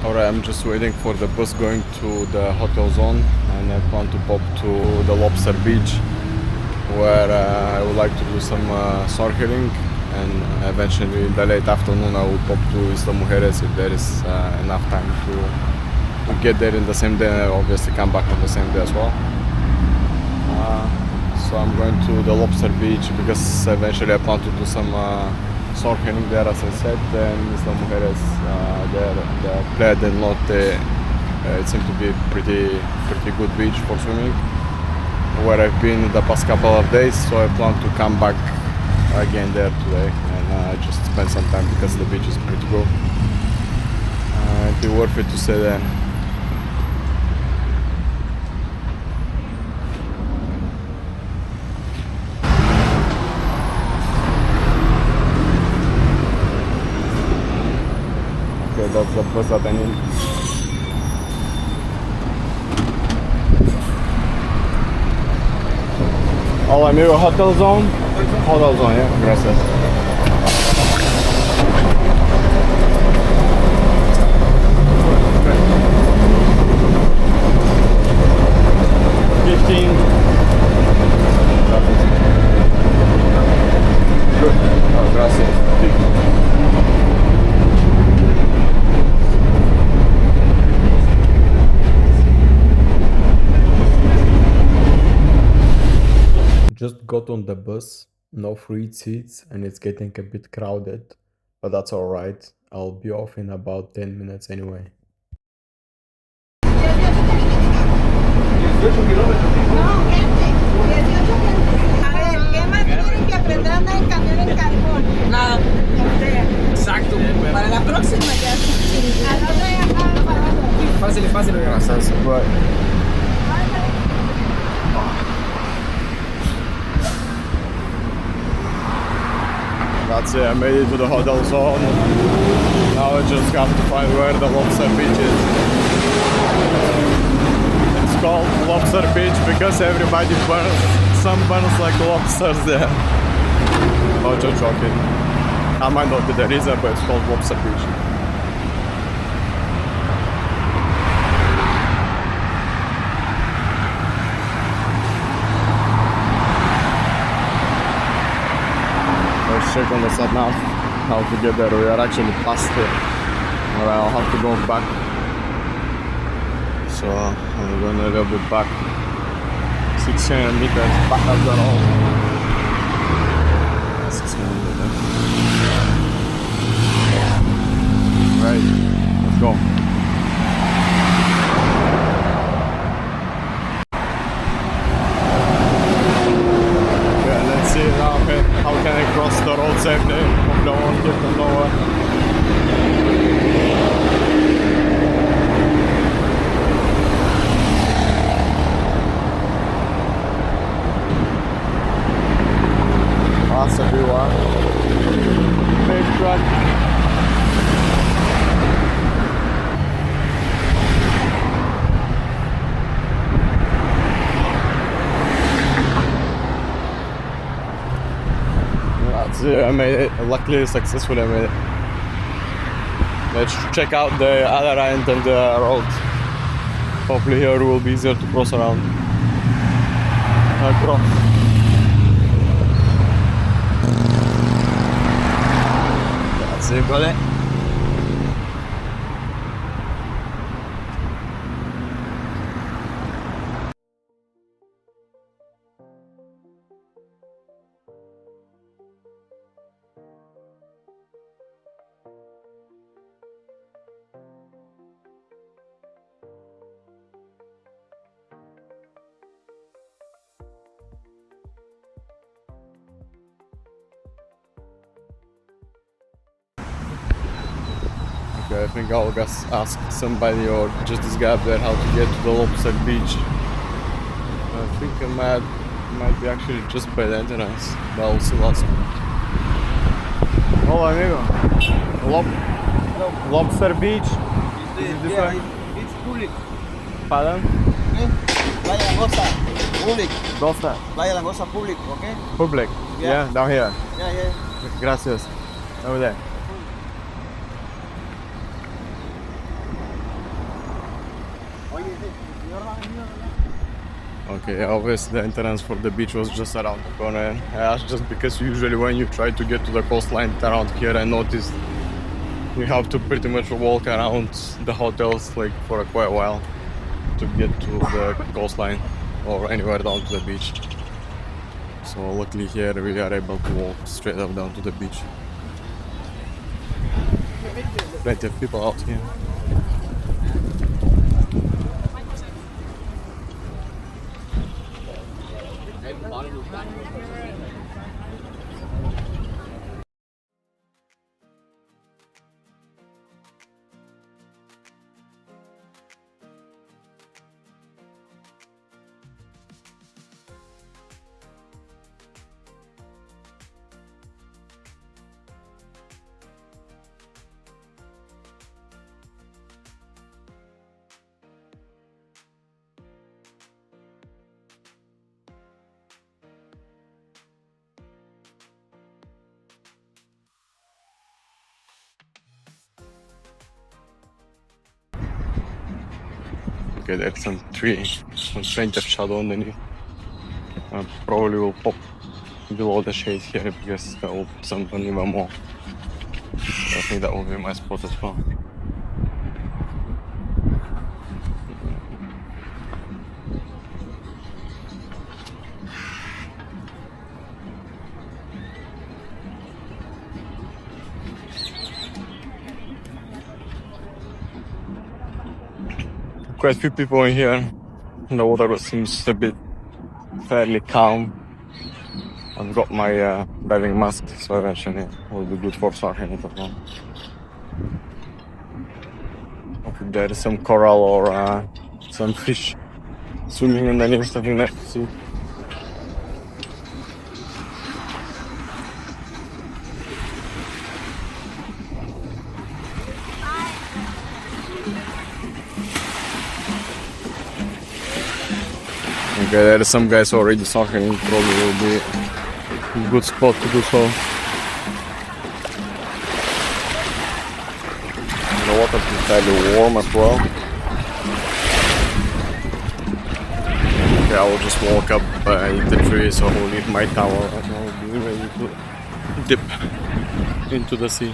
Alright, I'm just waiting for the bus going to the hotel zone, and I plan to pop to the Lobster Beach, where I would like to do some snorkeling, and eventually in the late afternoon I will pop to Isla Mujeres if there is enough time to get there in the same day, and obviously come back on the same day as well. So I'm going to the Lobster Beach because eventually I plan to do some snorkeling there, as I said. Then Isla Mujeres, the Playa del Norte, it seems to be pretty good beach for swimming, where I've been the past couple of days. So I plan to come back again there today and just spend some time because the beach is pretty cool. It'd be worth it to stay there. That's the bus that I need. Hola amigo, hotel zone? Hotel zone, yeah, gracias. Good. Oh, gracias. Just got on the bus, no free seats, and it's getting a bit crowded, but that's alright. I'll be off in about 10 minutes anyway. Nada. Exacto. Para la próxima ya. Fácil, fácil. Gracias. Right. That's it, I made it to the hotel zone. Now I just have to find where the Lobster Beach is. It's called Lobster Beach because everybody burns like lobsters there. No, just joking. I might not be the reason, but it's called Lobster Beach. Check on the sat nav how to get there. We are actually past it. Alright, I'll have to go back. So I'm going a little bit back. 600 meters back after all. 600 meters. Right, let's go. See now, okay, how can I cross the road safely? Hopefully I won't get them nowhere. That's a good one. Big truck. I made it, luckily successfully I made it. Let's check out the other end of the road. Hopefully here will be easier to cross around. Across. That's it, brother. Okay, I think I'll just ask somebody or just this guy up there how to get to the Lobster Beach. I think I might be actually just by the entrance, but I'll still ask him. Hola amigo. Lobster Beach? Is it different? Yeah, it's public. Pardon? Okay? Playa Langosta, public. Dosta? Playa Langosta, public, okay? Public? Yeah, down here. Yeah. Gracias. Over there. Okay, obviously the entrance for the beach was just around the corner. I asked just because usually when you try to get to the coastline around here, I noticed you have to pretty much walk around the hotels like for a quite while to get to the coastline or anywhere down to the beach. So luckily here we are able to walk straight up down to the beach. Plenty of people out here. Okay, there's some tree, some plenty of shadow underneath. Probably will pop below the shade here because that will sunburn even more. I think that will be my spot as well. Quite a few people in here. The water seems a bit fairly calm. I've got my diving mask, so eventually it will be good for snorkeling as well. Okay, there is some coral or some fish swimming underneath, something nice to see. Okay, there are some guys already snorkeling, probably will be a good spot to do so. The water is fairly warm as well. Okay, I will just walk up in the tree, so I will leave my towel and I will be ready to dip into the sea.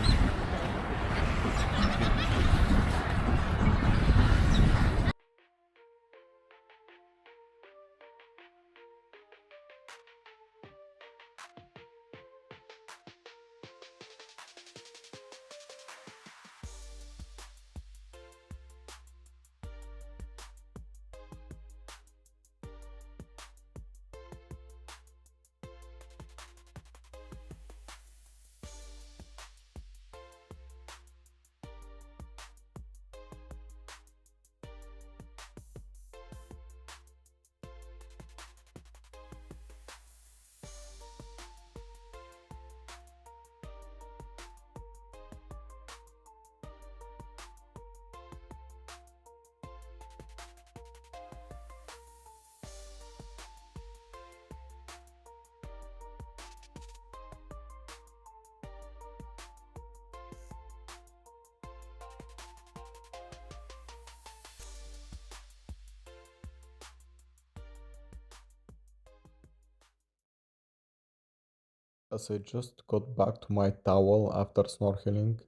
As I just got back to my towel after snorkeling,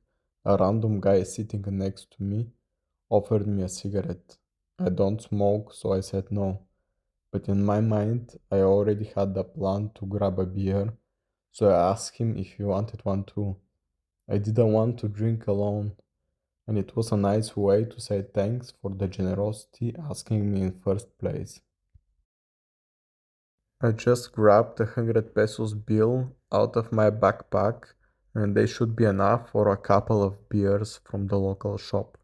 a random guy sitting next to me offered me a cigarette. I don't smoke, so I said no. But in my mind, I already had the plan to grab a beer, so I asked him if he wanted one too. I didn't want to drink alone, and it was a nice way to say thanks for the generosity asking me in first place. I just grabbed a 100 pesos bill out of my backpack, and they should be enough for a couple of beers from the local shop.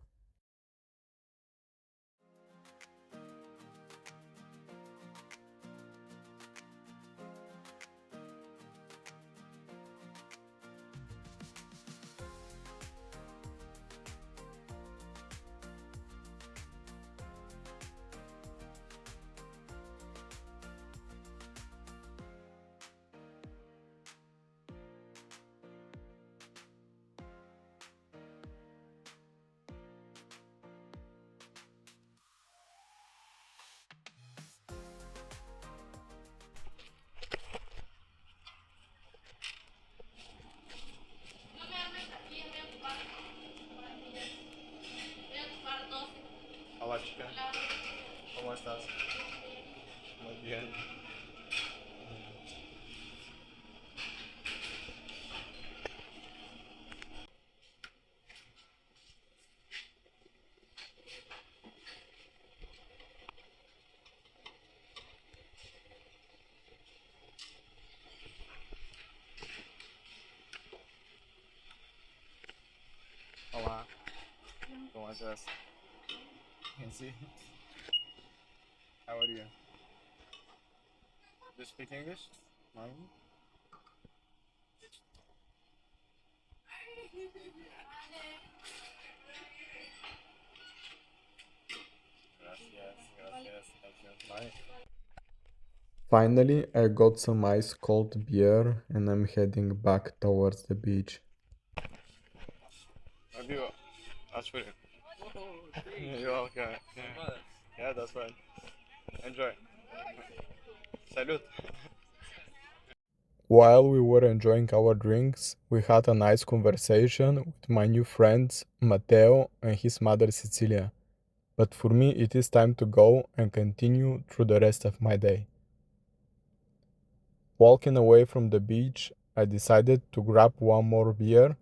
estás? Muy bien. Olá, ¿cómo estás? Sí. How are you? Do you speak English? No? Gracias. Bye. Finally, I got some ice cold beer and I'm heading back towards the beach. Adieu. That's for you. You're welcome. Yeah, that's fine. Enjoy. Salute. While we were enjoying our drinks, we had a nice conversation with my new friends Matteo and his mother Cecilia. But for me, it is time to go and continue through the rest of my day. Walking away from the beach, I decided to grab one more beer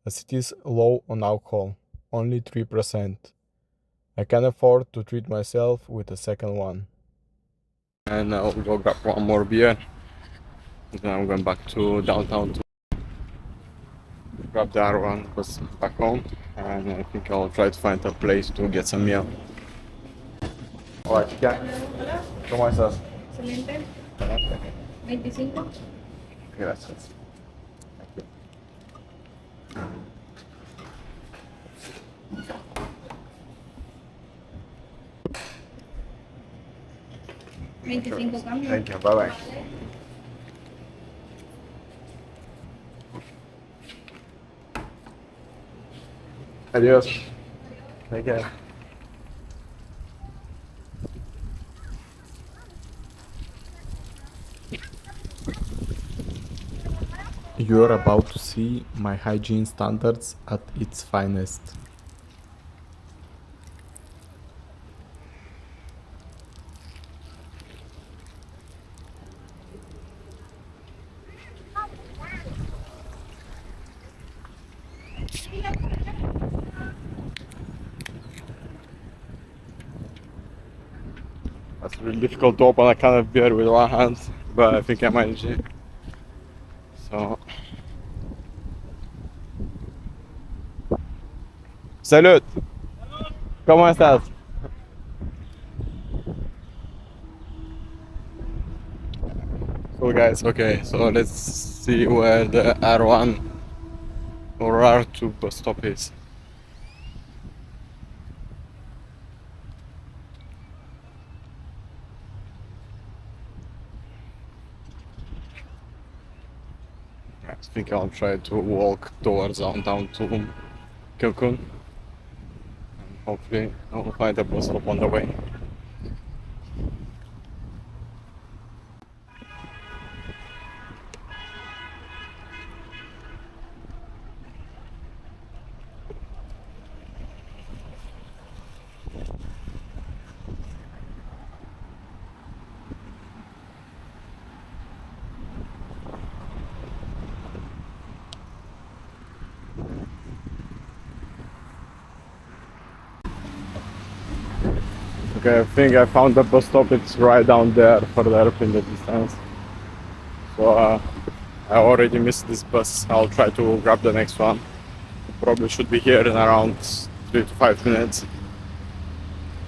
as it is low on alcohol, only 3%. I can afford to treat myself with a second one. And I'll go grab one more beer. Then I'm going back to downtown to grab the other one because back home. And I think I'll try to find a place to get some meal. Hola chica, ¿cómo estás? Excelente. 25. Gracias. 25 cambios. Thank you, bye bye. Adiós. Take care. You're about to see my hygiene standards at its finest. It's really difficult to open a can of beer with one hand, but I think I managed it. So. Salud! ¿Cómo estás? Cool guys, okay, so let's see where the R1 or R2 bus stop is. I think I'll try to walk towards downtown to Cancun. And hopefully I'll find a bus stop on the way. Okay, I think I found the bus stop. It's right down there, further up in the distance. So I already missed this bus. I'll try to grab the next one. Probably should be here in around 3 to 5 minutes,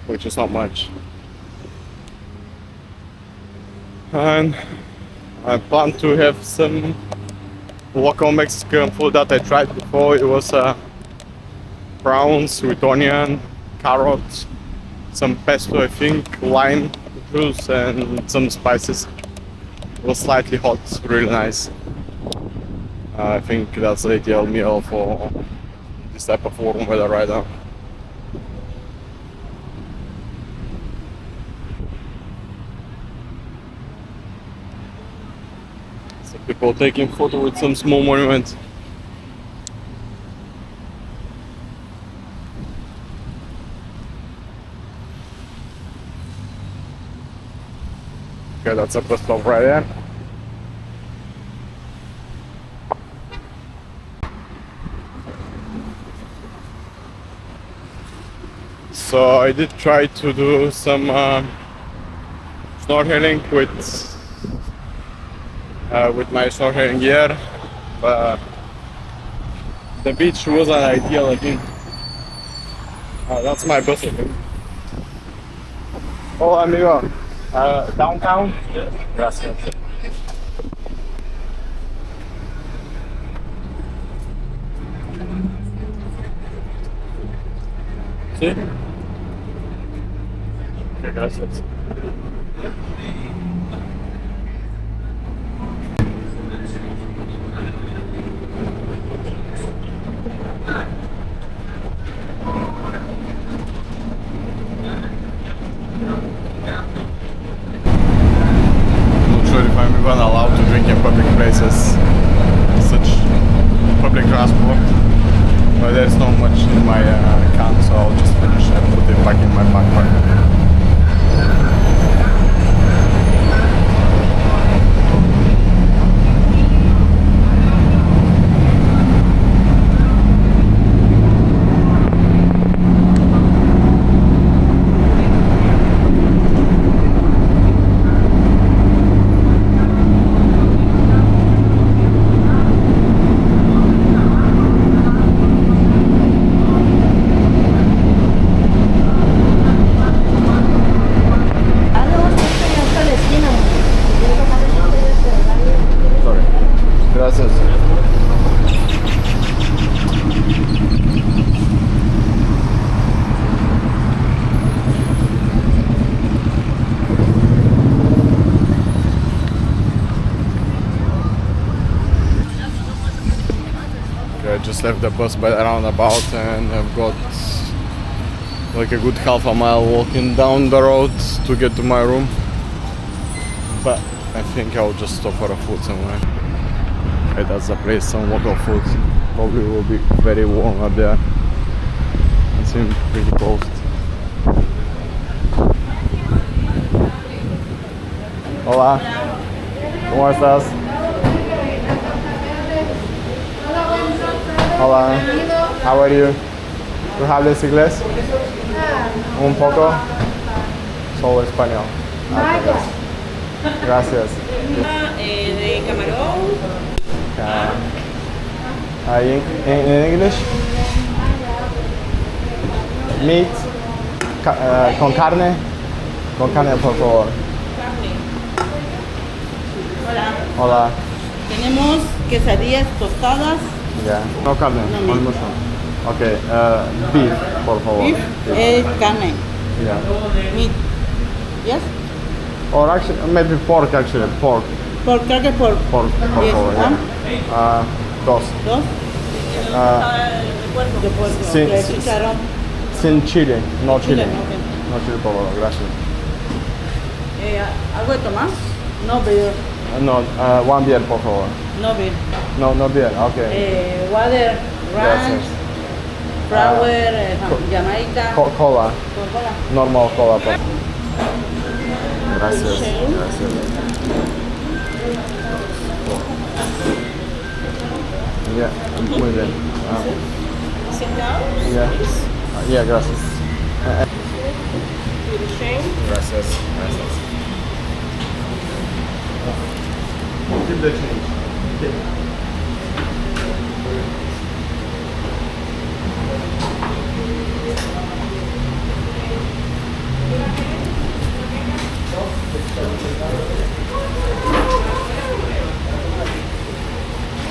which is not much. And I plan to have some local Mexican food that I tried before. It was prawns with onion, carrots, some pesto, I think, lime juice, and some spices. It was slightly hot, really nice. I think that's the ideal meal for this type of warm weather right now. Some people taking photo with some small monument. Okay, that's a bus stop right there. So I did try to do some snorkeling with my snorkeling gear, but the beach wasn't ideal again. That's my bus. Hola amigo, downtown? Gracias. ¿Sí? Okay, gracias. Not sure if I'm even allowed to drink in public places, such public transport, but there's not much in my can, so I'll just finish and put it back in my backpack. Gracias. Okay, I just left the bus by the roundabout and I've got like a good half a mile walking down the road to get to my room. But I think I'll just stop for a food somewhere. Okay, that's the place, some local food. Probably will be very warm up there. It seems pretty cold. Hola, ¿cómo estás? Hola, how are you? ¿Tú hablas inglés? Un poco. Solo español. Gracias. De camarón. In English? Meat con carne. Con carne, por favor. Hola. Hola. Tenemos quesadillas tostadas. Yeah. No carne. No, Almost. Okay. Beef, por favor. Beef, carne. Yeah. Meat. Yes? Or actually, maybe pork. Actually, pork. Pork, creo que pork. Pork, por Yes, favor. one. Yeah. Dos. Dos. De puerco. Sí, De sí. chicharrón. Sin chile. No chile. Ok. No chile, por favor. Gracias. ¿Algo de tomar? No beer. No, one beer, por favor. No beer. No beer. Okay. Water, ranch, Gracias. flower, Jamaica. Cola. Coca-Cola. Normal cola, por favor. Gracias. Shane. Gracias. Yeah, muy bien. Sit down. Yeah, gracias. Shane. Gracias. Keep the change.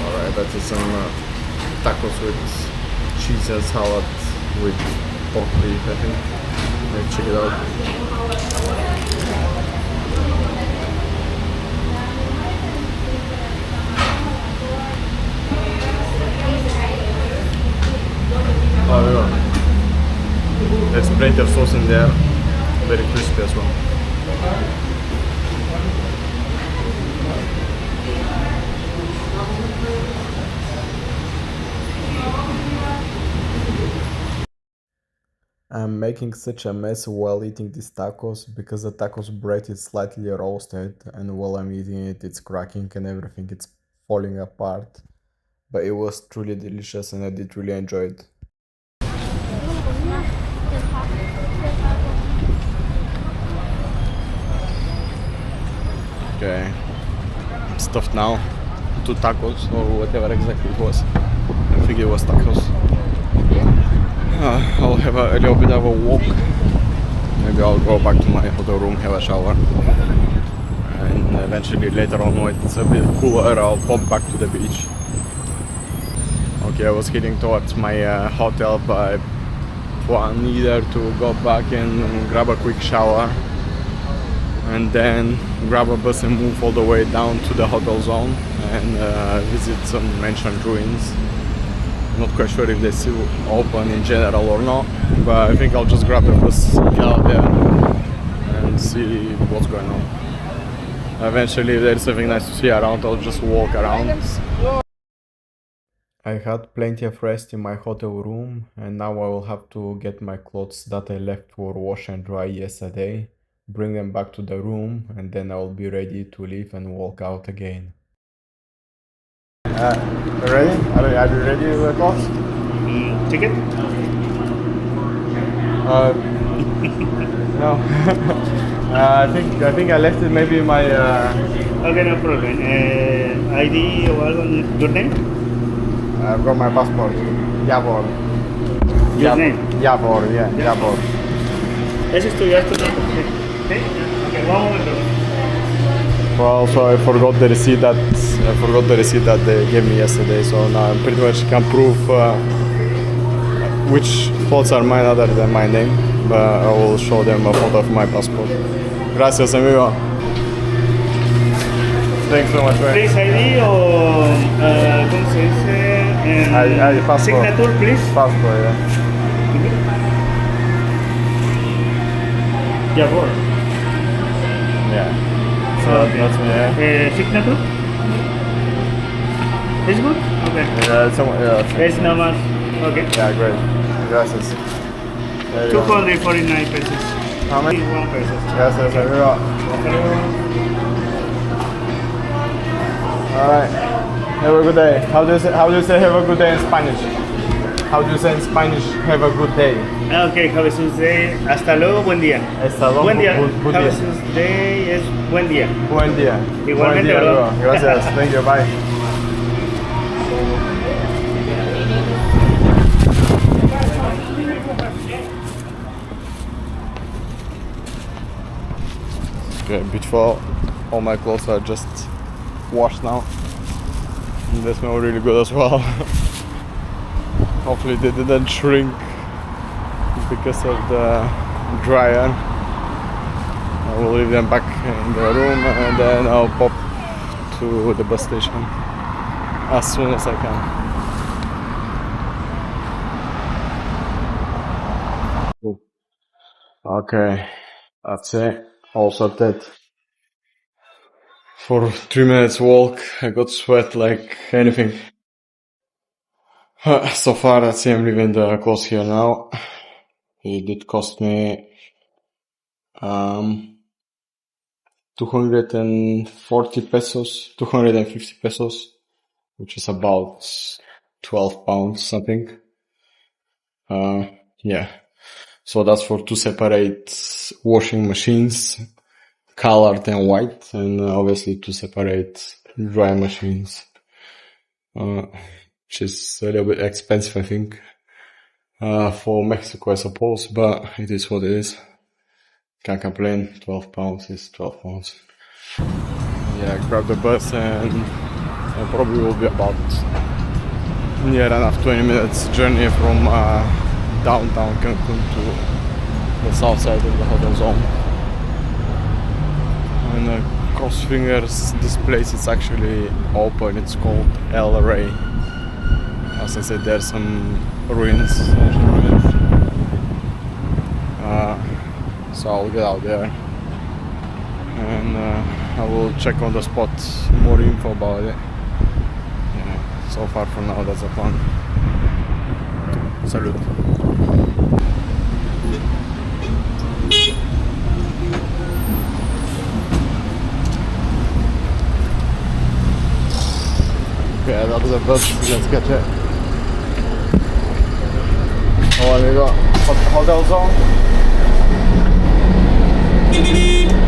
Alright, that is some tacos with cheese and salad with pork beef, I think. Let's check it out. Oh, yeah. There's plenty of sauce in there, very crispy as well. I'm making such a mess while eating these tacos because the tacos bread is slightly roasted, and while I'm eating it, it's cracking and everything, it's falling apart. But it was truly delicious and I did really enjoy it. Okay, stuffed now. 2 tacos or whatever exactly it was. I think it was tacos. I'll have a little bit of a walk. Maybe I'll go back to my hotel room, have a shower, and eventually later on when it's a bit cooler I'll pop back to the beach. Okay, I was heading towards my hotel, but I plan either to go back and grab a quick shower and then grab a bus and move all the way down to the hotel zone and visit some ancient ruins. Not quite sure if they're still open in general or not, but I think I'll just grab the bus, get out there and see what's going on. Eventually if there's something nice to see around, I'll just walk around. I had plenty of rest in my hotel room, and now I will have to get my clothes that I left for wash and dry yesterday, bring them back to the room, and then I will be ready to leave and walk out again. Ready? Are you ready with the clothes? Ticket? No. I think I left it maybe in my. Okay, no problem. ID or your name? I've got my passport. Javor. Your name? Javor, yeah, Javor. ¿Es estudiaste? Okay, one moment. Well, so I forgot the receipt that they gave me yesterday. So now I pretty much can prove which clothes are mine other than my name. But I will show them a photo of my passport. Gracias, amigo. Thanks so much, man. Please ID or ¿cómo se dice? Passport. Signature, please. Passport, yeah. Javor. Yeah. So Okay. that's me, yeah. Signature? Is good? Okay. Yeah, It's no más. Okay. yeah, great. Gracias. There you go. 249 pesos. How many? 1 pesos. Gracias, amigo. Alright. Have a good day. How do you say have a good day in Spanish? How do you say in Spanish have a good day? Okay, have a good day. Hasta luego, buen día. Hasta luego, Buen día. buen Have a día. good day es buen día. Buen día. Igualmente, Buen día, bro. amigo. Gracias. Thank you. Bye. Okay, beautiful. All my clothes are just washed now. And they smell really good as well. Hopefully they didn't shrink because of the dryer. I will leave them back in the room and then I'll pop to the bus station as soon as I can. Okay, that's it. All sorted. For 3 minutes walk, I got sweat like anything. So far, that's it. I'm leaving the clothes here now. It did cost me 240 pesos, 250 pesos, which is about 12 pounds something. Yeah. So that's for 2 separate washing machines, colored and white, and obviously 2 separate dry machines, which is a little bit expensive, I think, for Mexico, I suppose, but it is what it is. Can't complain. 12 pounds is 12 pounds. Yeah, grab the bus and it probably will be about near enough 20 minutes journey from downtown Cancun to the south side of the hotel zone. And cross fingers, this place is actually open. It's called El Rey. As I said, there's some ruins, ancient ruins. So I'll get out there and I will check on the spot more info about it. Yeah, so far for now that's the plan. Salute. That's the bus, let's get it. Oh, and we got hotel zone. Thank you.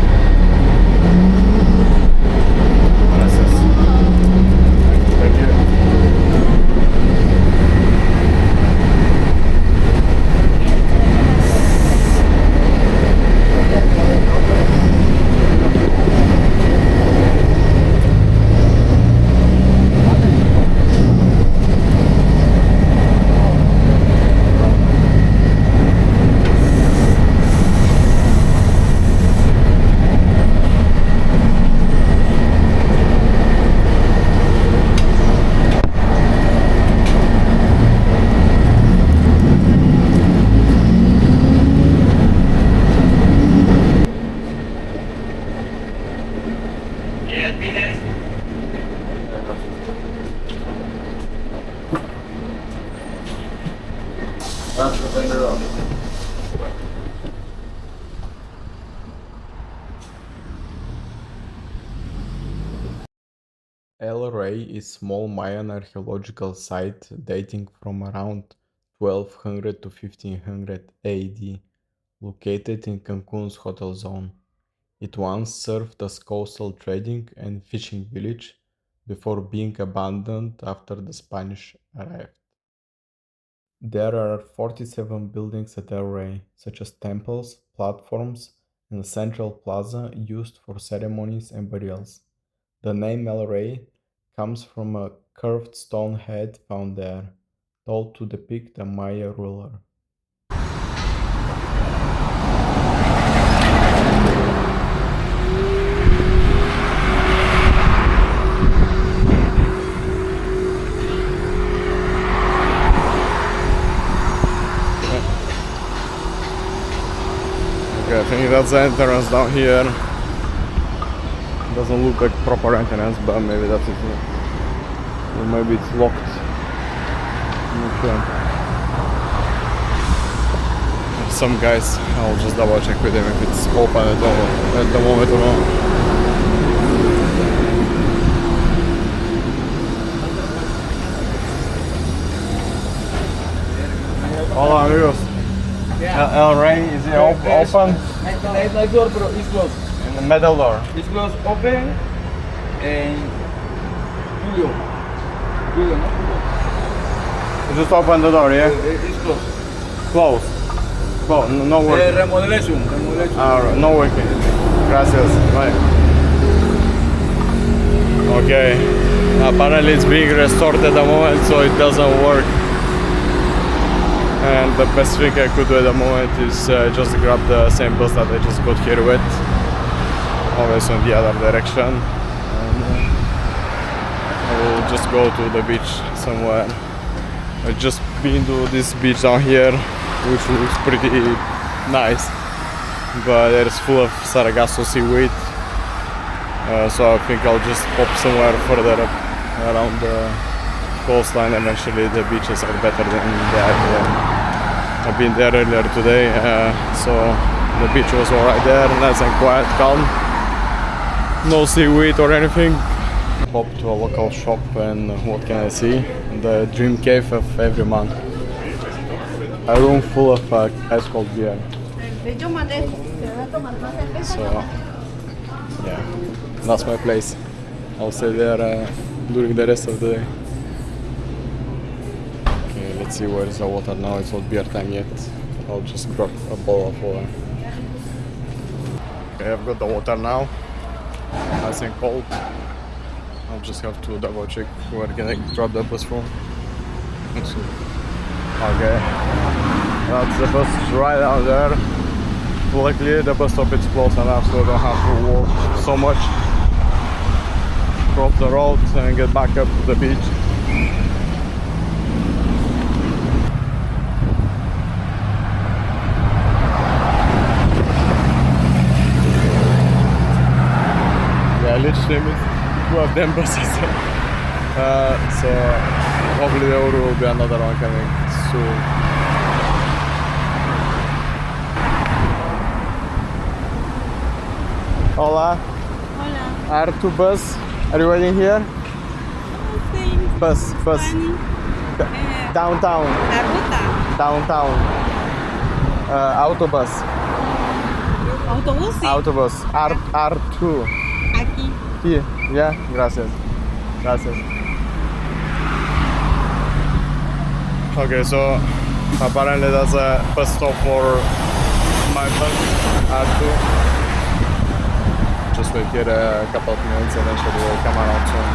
El Rey is small Mayan archaeological site dating from around 1200 to 1500 AD, located in Cancun's hotel zone. It once served as coastal trading and fishing village before being abandoned after the Spanish arrived. There are 47 buildings at El Rey, such as temples, platforms, and a central plaza used for ceremonies and burials. The name El Rey comes from a curved stone head found there, thought to depict a Maya ruler. Okay, I think that's the entrance down here. Doesn't look like proper entrance, but maybe that's it. Or maybe it's locked. I'm not sure. Some guys, I'll just double check with them if it's open at the moment or not. Hola amigos. El Rey, is it open? Night door, bro, it's closed. In the middle door. It's closed open and Julio. Julio, no? Just open the door, yeah? It's closed. Close. Close, no working. Remodelation. Alright, no working. Gracias, bye. Okay, apparently it's being restored at the moment, so it doesn't work. And the best thing I could do at the moment is just grab the same bus that I just got here with, always on the other direction, and I will just go to the beach somewhere. I've just been to this beach down here, which looks pretty nice, but it's full of Sargasso seaweed, so I think I'll just pop somewhere further up around the coastline. Eventually the beaches are better than that. I've been there earlier today, so the beach was alright there, nice and quiet, calm, no seaweed or anything. Hop to a local shop and what can I see? The dream cave of every man. A room full of ice cold beer. So yeah, that's my place. I'll stay there during the rest of the day. Let's see where is the water now. It's not beer time yet. I'll just grab a bottle of water. Okay, I've got the water now. Nice and cold. I'll just have to double check where can I drop the bus from. Okay, that's the bus right out there. Luckily the bus stop is close enough so I don't have to walk so much. Cross the road and get back up to the beach. Yeah, literally two of them buses. So hopefully there will be another one coming soon. Hola. Hola. Are two bus? Are you waiting here? Thanks. bus. Downtown. La ruta. Downtown. Autobus. Autobús, sí. Autobus. R2. Aquí. Here. Yeah. Gracias. Gracias. Okay, so apparently that's a bus stop for my bus. R2. Just wait here a couple of minutes, eventually we'll come around soon.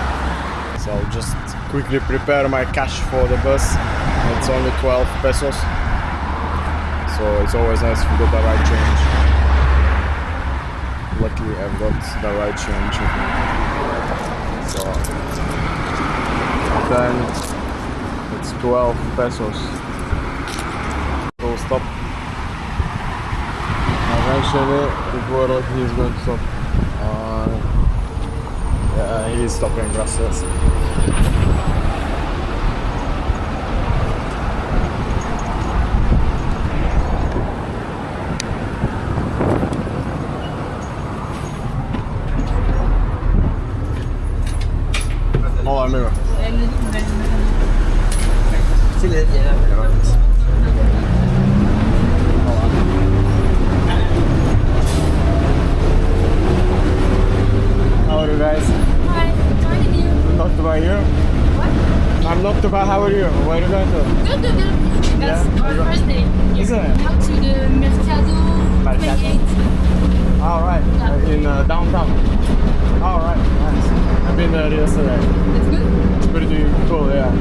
So I'll just quickly prepare my cash for the bus. It's only 12 pesos. So it's always nice to get the right change. Luckily I've got the right change with me. So then it's 12 pesos. We'll stop. Eventually the world he's going to stop. Yeah, he's stopping, gracias. Hola, amigo. Sí, le llega. How are you guys? Hi, joining you. Not too bad, you? What? I'm not too bad, how are you? Where are you going to? Good. That's Yeah? our first day. Isn't it? Now to the Mercado Mercado. 28. Alright, Yeah. in downtown. Alright, nice. I've been there yesterday. It's good? It's pretty cool, yeah.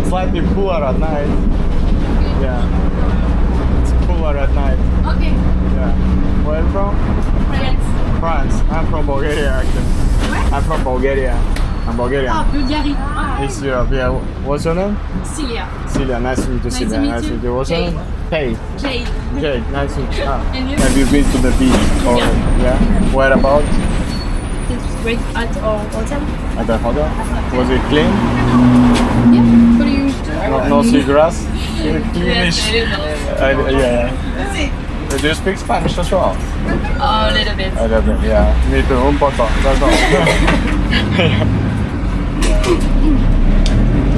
Slightly cooler at night. Okay. Yeah. It's cooler at night. Okay. Yeah. Where are you from? France. France. I'm from Bulgaria actually. Where? I'm from Bulgaria. I'm Bulgarian. Ah, Bulgarie. Ah, East Europe, yeah. What's your name? Celia. Celia, nice to meet you, Nice Celia. to meet Nice to you. meet you. What's your Jade. name? Kate. Jade. Jade, nice to meet you. Ah. And you? Have you been to the beach? Or, yeah. Where about? It's great at our hotel. At the hotel? Was it clean? Yeah. What do you? No seagrass? Cleanish? Yes, it is. Yeah. Do you speak Spanish as well? A little bit. A little bit, yeah. Me too, un poco. That's all.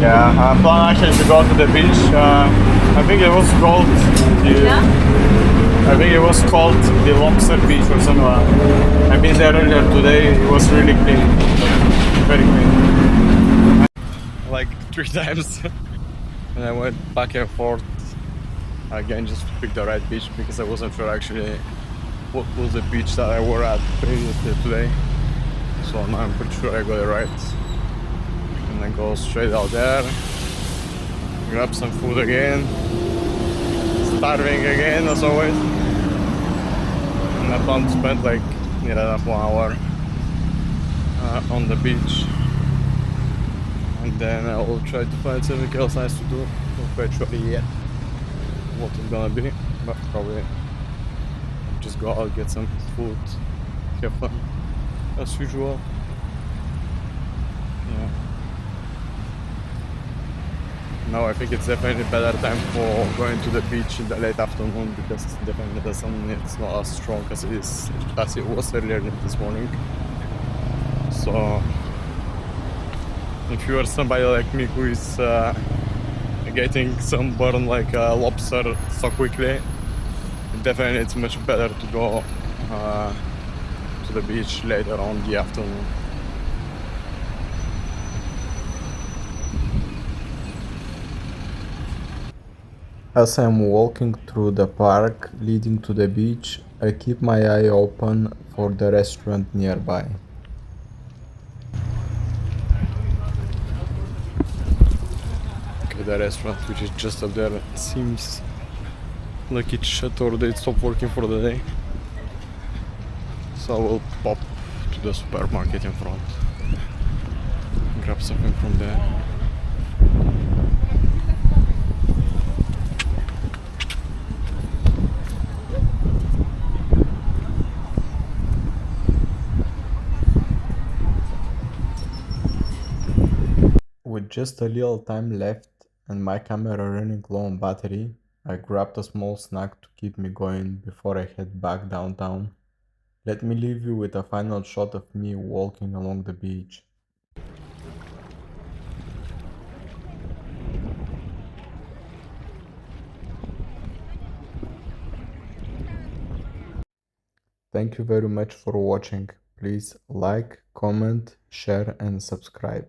Yeah, I plan actually to go to the beach. I think it was called Yeah? I think it was called the Lobster Beach or something like that. I've been there earlier today. It was really clean, very clean. Like 3 times, and I went back and forth again just to pick the right beach because I wasn't sure actually what was the beach that I were at previously today. So now I'm pretty sure I got it right. And then go straight out there, grab some food again, starving again as always. And I plan to spend like near enough 1 hour on the beach. And then I will try to find something else nice to do. Not quite sure yet what it's gonna be, but probably just go out, get some food, have fun as usual. Yeah. Now I think it's definitely better time for going to the beach in the late afternoon because definitely the sun is not as strong as it was earlier this morning. So if you are somebody like me who is getting sunburn like a lobster so quickly, definitely it's much better to go to the beach later on the afternoon. As I'm walking through the park leading to the beach, I keep my eye open for the restaurant nearby. Okay, the restaurant which is just up there seems like it's shut or they stopped working for the day. So I will pop to the supermarket in front, grab something from there. With just a little time left and my camera running low on battery, I grabbed a small snack to keep me going before I head back downtown. Let me leave you with a final shot of me walking along the beach. Thank you very much for watching. Please like, comment, share and subscribe.